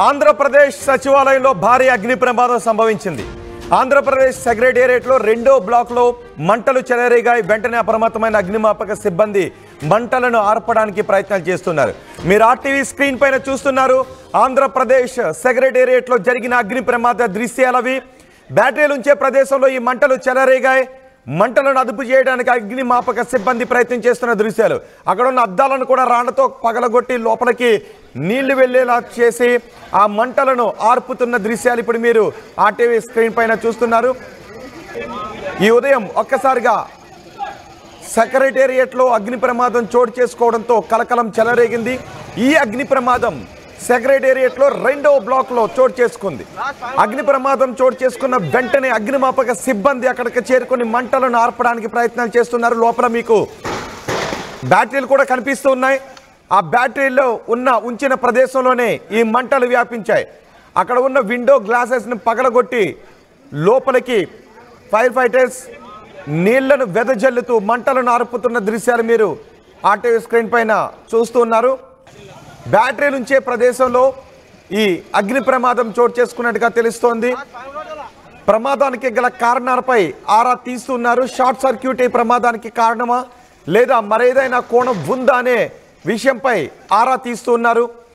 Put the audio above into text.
ఆంధ్రప్రదేశ్ సచివాలయంలో భారీ అగ్ని ప్రమాదం సంభవించింది. ఆంధ్రప్రదేశ్ సెక్రటేరియట్లో 2వ బ్లాక్లో మంటలు చెలరేగాయి. వెంటనే అప్రమత్తమైన అగ్నిమాపక సిబ్బంది మంటలను ఆర్పడానికి ప్రయత్నాలు చేస్తున్నారు. మీరు ఆర్టీవీ స్క్రీన్ పైన చూస్తున్నారు. ఆంధ్రప్రదేశ్ సెక్రటేరియట్లో జరిగిన అగ్ని ప్రమాద దృశ్యాలవి. బ్యాటరీలు ఉంచే ప్రదేశంలో ఈ మంటలు చెలరేగాయి. మంటలను అదుపు చేయడానికి అగ్నిమాపక సిబ్బంది ప్రయత్నం చేస్తున్న దృశ్యాలు. అక్కడ ఉన్న అద్దాలను కూడా రాళ్లతో పగలగొట్టి లోపలికి నీళ్లు వెళ్లేలా చేసి ఆ మంటలను ఆర్పుతున్న దృశ్యాలు ఇప్పుడు మీరు ఆర్టీవీ స్క్రీన్ పైన చూస్తున్నారు. ఈ ఉదయం ఒక్కసారిగా సెక్రటేరియట్లో అగ్ని ప్రమాదం చోటు చేసుకోవడంతో కలకలం చెలరేగింది. ఈ అగ్ని ప్రమాదం సెక్రటేరియట్లో 2వ బ్లాక్లో చోటు చేసుకుంది. అగ్ని ప్రమాదం చోటు చేసుకున్న వెంటనే అగ్నిమాపక సిబ్బంది అక్కడికి చేరుకుని మంటలను ఆర్పడానికి ప్రయత్నాలు చేస్తున్నారు. లోపల మీకు బ్యాటరీలు కూడా కనిపిస్తూ ఉన్నాయి. ఆ బ్యాటరీలో ఉంచిన ప్రదేశంలోనే ఈ మంటలు వ్యాపించాయి. అక్కడ ఉన్న విండో గ్లాసెస్ని పగలగొట్టి లోపలికి ఫైర్ ఫైటర్స్ నీళ్లను వెదజల్లుతూ మంటలను ఆర్పుతున్న దృశ్యాలు మీరు ఆర్టీవీ స్క్రీన్ పైన చూస్తూ ఉన్నారు. బ్యాటరీలు ఉంచే ప్రదేశంలో ఈ అగ్ని ప్రమాదం చోటు చేసుకున్నట్టుగా తెలుస్తోంది. ప్రమాదానికి గల కారణాలపై ఆరా తీస్తున్నారు. షార్ట్ సర్క్యూట్ ఈ ప్రమాదానికి కారణమా లేదా మరేదైనా కోణం ఉందా అనే విషయంపై ఆరా తీస్తున్నారు.